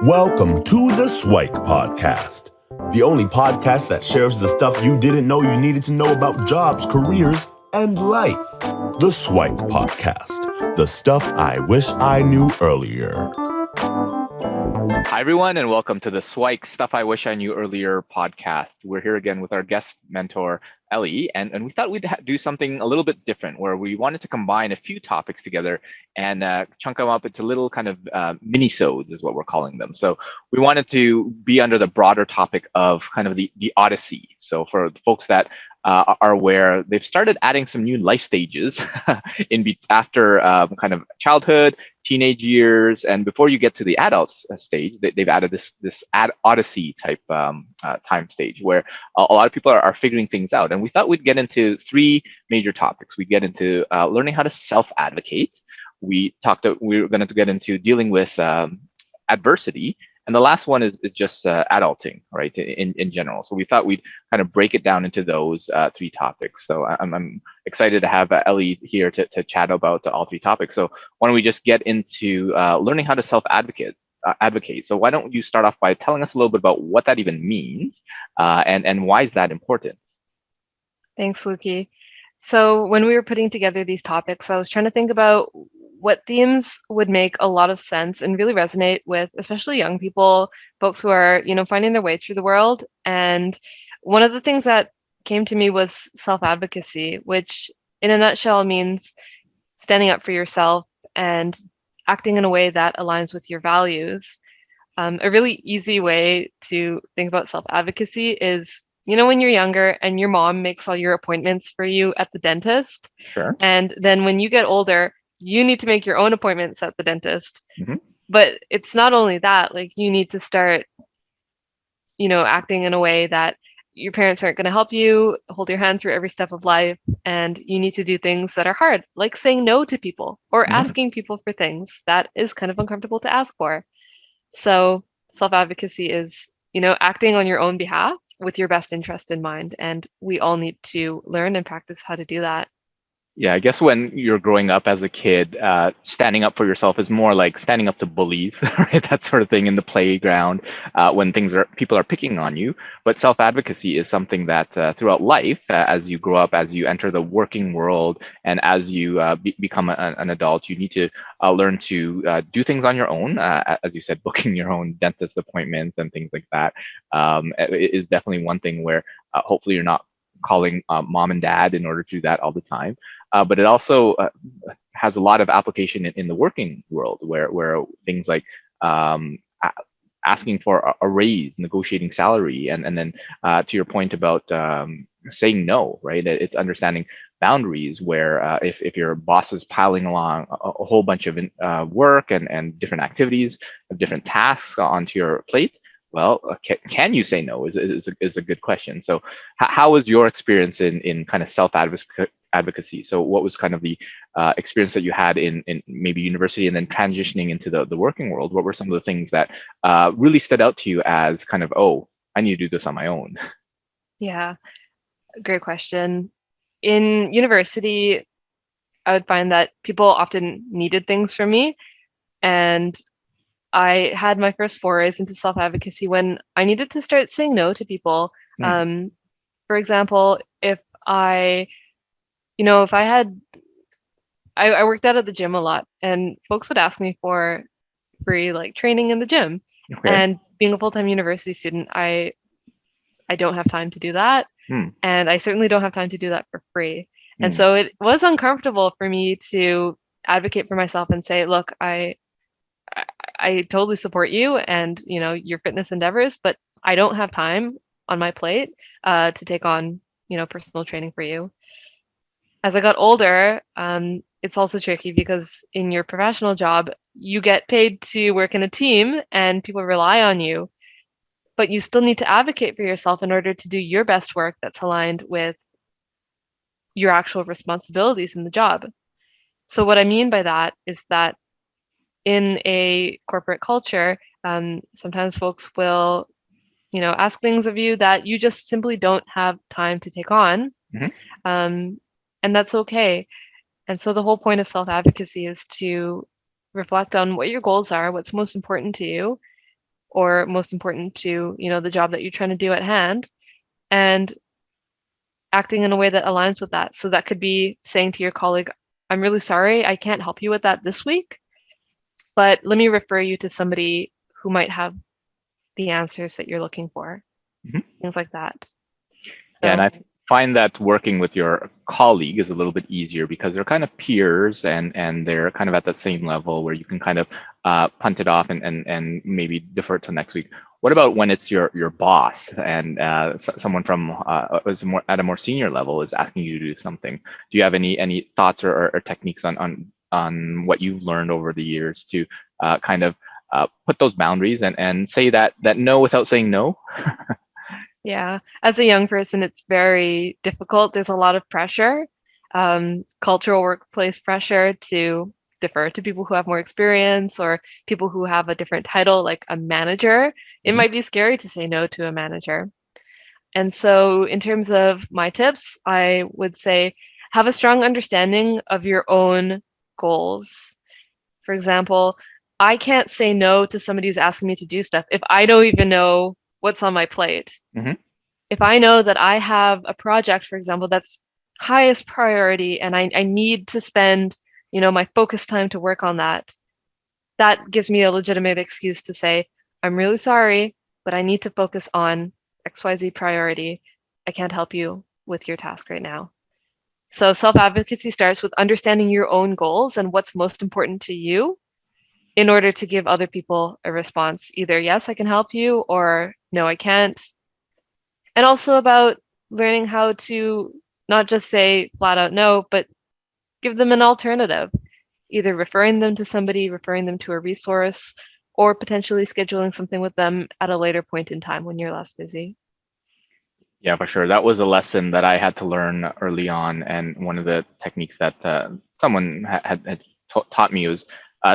Welcome to the SIWIKE podcast, the only podcast that shares the stuff you didn't know you needed to know about jobs, careers, and life. The SIWIKE podcast, the stuff I wish I knew earlier. Hi, everyone, and welcome to the SIWIKE Stuff I Wish I Knew Earlier podcast. We're here again with our guest mentor, Ellie, and we thought we'd do something a little bit different where we wanted to combine a few topics together and chunk them up into little kind of minisodes is what we're calling them. So we wanted to be under the broader topic of kind of the Odyssey. So for the folks that are aware, they've started adding some new life stages after kind of childhood, teenage years, and before you get to the adult stage, they've added this Odyssey type time stage where a lot of people are figuring things out. And we thought we'd get into three major topics. We'd get into learning how to self-advocate. We were going to get into dealing with adversity. And the last one is just adulting, right, in general. So we thought we'd kind of break it down into those three topics. So I'm excited to have Ellie here to chat about all three topics. So why don't we just get into learning how to self-advocate? So why don't you start off by telling us a little bit about what that even means and why is that important? Thanks, Luki. So when we were putting together these topics, I was trying to think about what themes would make a lot of sense and really resonate with especially young people, folks who are, finding their way through the world. And one of the things that came to me was self-advocacy, which in a nutshell means standing up for yourself and acting in a way that aligns with your values. A really easy way to think about self-advocacy is, when you're younger and your mom makes all your appointments for you at the dentist. Sure. And then when you get older, you need to make your own appointments at the dentist. Mm-hmm. But it's not only that, like you need to start, acting in a way that your parents aren't going to help you hold your hand through every step of life. And you need to do things that are hard, like saying no to people or asking people for things that is kind of uncomfortable to ask for. So self-advocacy is, acting on your own behalf with your best interest in mind. And we all need to learn and practice how to do that. Yeah, I guess when you're growing up as a kid, standing up for yourself is more like standing up to bullies, right? That sort of thing in the playground when people are picking on you. But self-advocacy is something that throughout life, as you grow up, as you enter the working world, and as you become an adult, you need to learn to do things on your own. As you said, booking your own dentist appointments and things like that is definitely one thing where hopefully you're not calling mom and dad in order to do that all the time. But it also has a lot of application in the working world where things like asking for a raise, negotiating salary, and then to your point about saying no, right? It's understanding boundaries where if your boss is piling along a whole bunch of work and different activities, different tasks onto your plate, well, can you say no is a good question. So how was your experience in kind of self-advocacy? So what was kind of the experience that you had in maybe university and then transitioning into the working world? What were some of the things that really stood out to you as kind of, oh, I need to do this on my own? Yeah, great question. In university, I would find that people often needed things from me. And I had my first forays into self-advocacy when I needed to start saying no to people. For example, if I worked out at the gym a lot and folks would ask me for free like training in the gym. Okay. And being a full-time university student, I don't have time to do that. And I certainly don't have time to do that for free. And so it was uncomfortable for me to advocate for myself and say, look, I totally support you and your fitness endeavors, but I don't have time on my plate to take on personal training for you. As I got older, it's also tricky because in your professional job, you get paid to work in a team and people rely on you, but you still need to advocate for yourself in order to do your best work that's aligned with your actual responsibilities in the job. So what I mean by that is that in a corporate culture, sometimes folks will, ask things of you that you just simply don't have time to take on. And that's okay. And so the whole point of self-advocacy is to reflect on what your goals are, what's most important to you, or most important to, the job that you're trying to do at hand, and acting in a way that aligns with that. So that could be saying to your colleague, I'm really sorry, I can't help you with that this week, but let me refer you to somebody who might have the answers that you're looking for. Things like that. Yeah, and I find that working with your colleague is a little bit easier because they're kind of peers and they're kind of at the same level where you can kind of punt it off and maybe defer it to next week. What about when it's your boss and someone from at a more senior level is asking you to do something? Do you have any thoughts or techniques on what you've learned over the years to kind of put those boundaries and say that no without saying no? Yeah, as a young person, it's very difficult. There's a lot of pressure, cultural workplace pressure to defer to people who have more experience or people who have a different title, like a manager. It might be scary to say no to a manager. And so in terms of my tips, I would say have a strong understanding of your own goals. For example, I can't say no to somebody who's asking me to do stuff if I don't even know what's on my plate. If I know that I have a project, for example, that's highest priority and I need to spend, my focus time to work on that, that gives me a legitimate excuse to say, I'm really sorry, but I need to focus on XYZ priority. I can't help you with your task right now. So self-advocacy starts with understanding your own goals and what's most important to you in order to give other people a response, either yes, I can help you, or no, I can't. And also about learning how to not just say flat out no, but give them an alternative, either referring them to somebody, referring them to a resource, or potentially scheduling something with them at a later point in time when you're less busy. Yeah, for sure. That was a lesson that I had to learn early on. And one of the techniques that someone had taught me was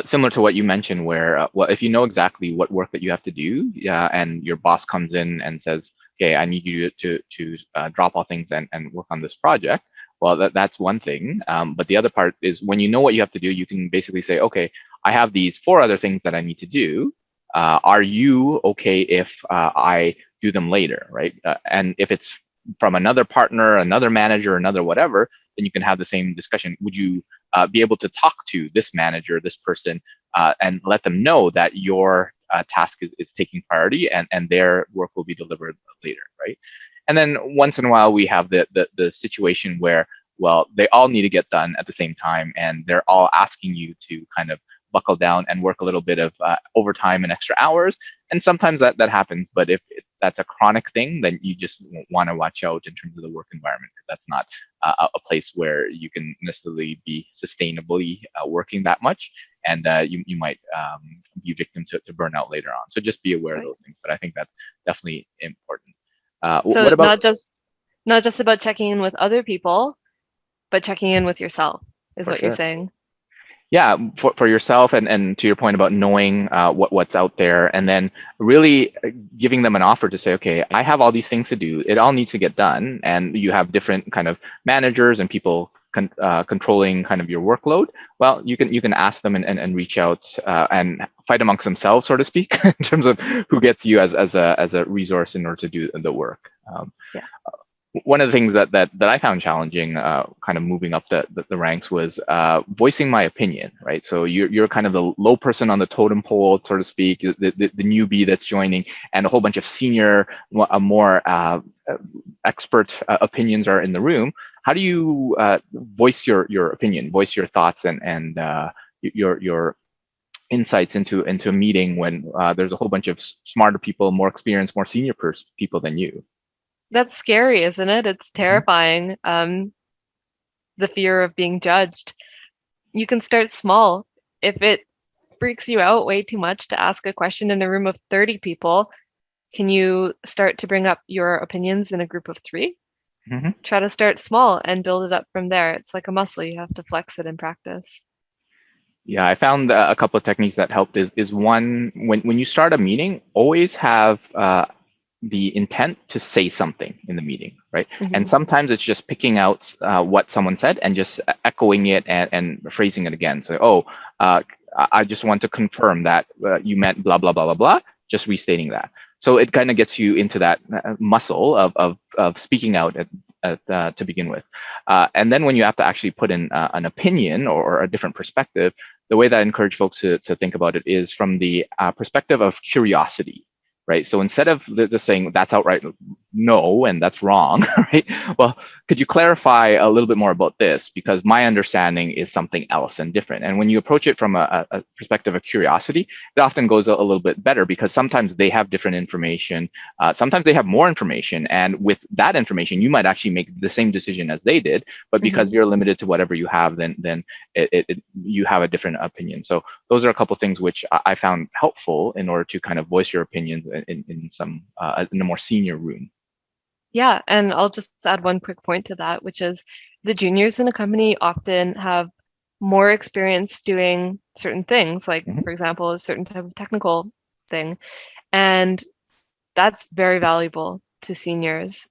similar to what you mentioned, where, well, if you know exactly what work that you have to do and your boss comes in and says, okay, I need you to drop all things and work on this project. Well, that's one thing. But the other part is when you know what you have to do, you can basically say, okay, I have these 4 other things that I need to do. Are you okay if I do them later, right? And if it's from another partner, another manager, another whatever, then you can have the same discussion. Would you be able to talk to this manager, this person, and let them know that your task is taking priority and their work will be delivered later, right? And then once in a while, we have the situation where, well, they all need to get done at the same time, and they're all asking you to kind of buckle down and work a little bit of overtime and extra hours. And sometimes that happens, but if that's a chronic thing, then you just want to watch out in terms of the work environment, because that's not a place where you can necessarily be sustainably working that much, and you might be victim to burnout later on. So just be aware of those things. But I think that's definitely important. So what about not just about checking in with other people, but checking in with yourself is what you're saying. Yeah, for yourself, and to your point about knowing what's out there, and then really giving them an offer to say, okay, I have all these things to do. It all needs to get done, and you have different kind of managers and people controlling kind of your workload. Well, you can ask them and reach out and fight amongst themselves, so to speak, in terms of who gets you as a resource in order to do the work. One of the things that I found challenging, kind of moving up the ranks, was voicing my opinion, right? So you're kind of the low person on the totem pole, so to speak, the newbie that's joining, and a whole bunch of senior, more expert opinions are in the room. How do you voice your opinion, voice your thoughts, and your insights into a meeting when there's a whole bunch of smarter people, more experienced, more senior people than you? That's scary, isn't it? It's terrifying. The fear of being judged. You can start small. If it freaks you out way too much to ask a question in a room of 30 people, can you start to bring up your opinions in a group of 3? Try to start small and build it up from there. It's like a muscle. You have to flex it in practice. Yeah, I found a couple of techniques that helped is one, when you start a meeting, always have the intent to say something in the meeting, right? And sometimes it's just picking out what someone said and just echoing it and phrasing it again. So, I just want to confirm that you meant blah, blah, blah, blah, blah. just restating that. So it kind of gets you into that muscle of speaking out to begin with. And then when you have to actually put in an opinion or a different perspective, the way that I encourage folks to think about it is from the perspective of curiosity, right? So instead of just saying that's outright no and that's wrong, right? Well, could you clarify a little bit more about this? Because my understanding is something else and different. And when you approach it from a perspective of curiosity, it often goes a little bit better because sometimes they have different information. Sometimes they have more information. And with that information, you might actually make the same decision as they did. But because you're limited to whatever you have, then you have a different opinion. So those are a couple of things which I found helpful in order to kind of voice your opinions in a more senior room. Yeah, and I'll just add one quick point to that, which is the juniors in a company often have more experience doing certain things, like, for example, a certain type of technical thing. And that's very valuable to seniors.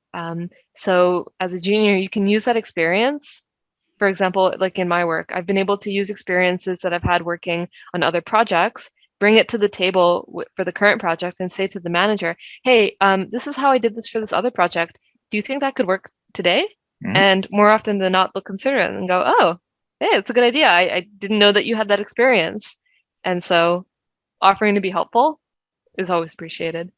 So as a junior, you can use that experience. For example, like in my work, I've been able to use experiences that I've had working on other projects, bring it to the table for the current project and say to the manager, hey, this is how I did this for this other project. Do you think that could work today? And more often than not, they'll consider it and go, oh, hey, it's a good idea. I didn't know that you had that experience. And so offering to be helpful is always appreciated.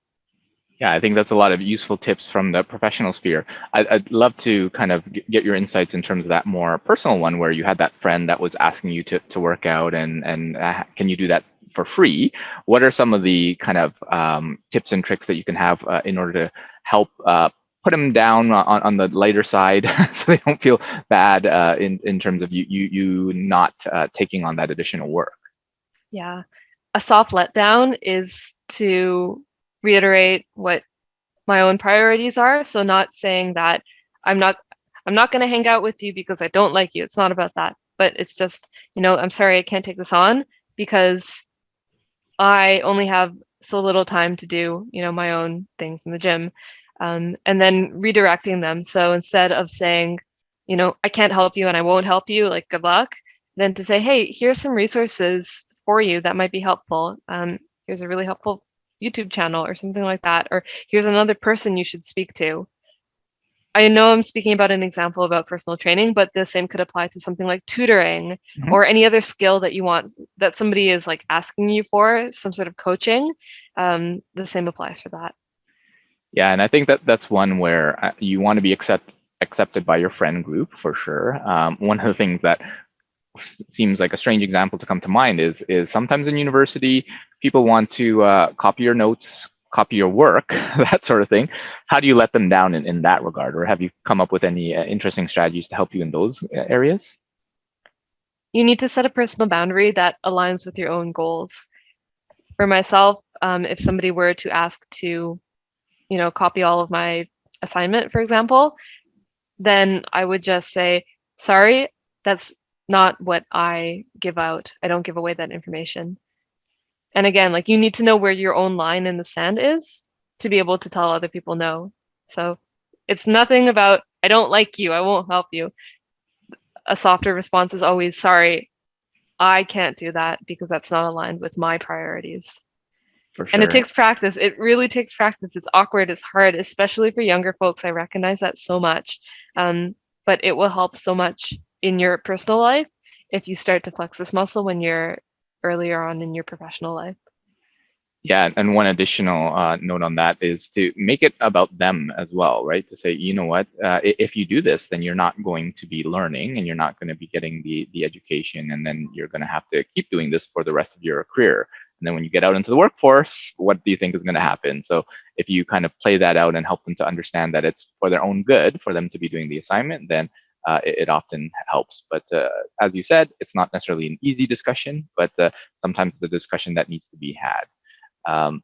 Yeah, I think that's a lot of useful tips from the professional sphere. I'd love to kind of get your insights in terms of that more personal one where you had that friend that was asking you to work out and can you do that for free? What are some of the kind of tips and tricks that you can have in order to help put them down on the lighter side so they don't feel bad in terms of you not taking on that additional work? Yeah, a soft letdown is to reiterate what my own priorities are. So not saying that I'm not going to hang out with you because I don't like you. It's not about that. But it's just, I'm sorry, I can't take this on because I only have so little time to do, my own things in the gym. And then redirecting them. So instead of saying, I can't help you and I won't help you, like good luck, then to say, hey, here's some resources for you that might be helpful. Here's a really helpful YouTube channel or something like that, or here's another person you should speak to. I know I'm speaking about an example about personal training, but the same could apply to something like tutoring or any other skill that you want, that somebody is like asking you for, some sort of coaching. The same applies for that. Yeah, and I think that's one where you want to be accepted by your friend group for sure. One of the things that seems like a strange example to come to mind is sometimes in university, people want to copy your notes, copy your work, that sort of thing. How do you let them down in that regard? Or have you come up with any interesting strategies to help you in those areas? You need to set a personal boundary that aligns with your own goals. For myself, if somebody were to ask to, copy all of my assignment, for example, then I would just say, sorry, that's not what I give out. I don't give away that information. And again, like you need to know where your own line in the sand is to be able to tell other people no. So it's nothing about, I don't like you, I won't help you. A softer response is always, sorry, I can't do that because that's not aligned with my priorities. For sure. And it takes practice. It really takes practice. It's awkward. It's hard, especially for younger folks. I recognize that so much. But it will help so much in your personal life if you start to flex this muscle when you're earlier on in your professional life. Yeah, and one additional note on that is to make it about them as well, right? To say, you know what, if you do this, then you're not going to be learning and you're not going to be getting the education, and then you're going to have to keep doing this for the rest of your career. And then when you get out into the workforce, what do you think is going to happen? So if you kind of play that out and help them to understand that it's for their own good for them to be doing the assignment, then it often helps. But as you said, it's not necessarily an easy discussion, but sometimes the discussion that needs to be had.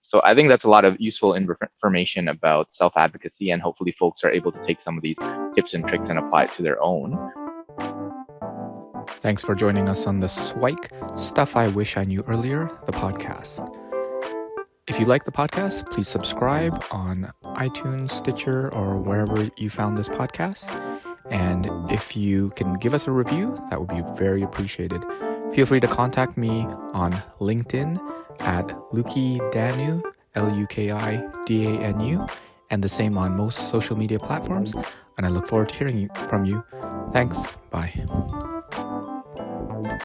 So I think that's a lot of useful information about self-advocacy, and hopefully folks are able to take some of these tips and tricks and apply it to their own. Thanks for joining us on the SIWIKE Stuff I Wish I Knew Earlier, the podcast. If you like the podcast, please subscribe on iTunes, Stitcher, or wherever you found this podcast. And if you can give us a review, that would be very appreciated. Feel free to contact me on LinkedIn at Luki Danu, LUKIDANU, and the same on most social media platforms. And I look forward to hearing from you. Thanks. Bye.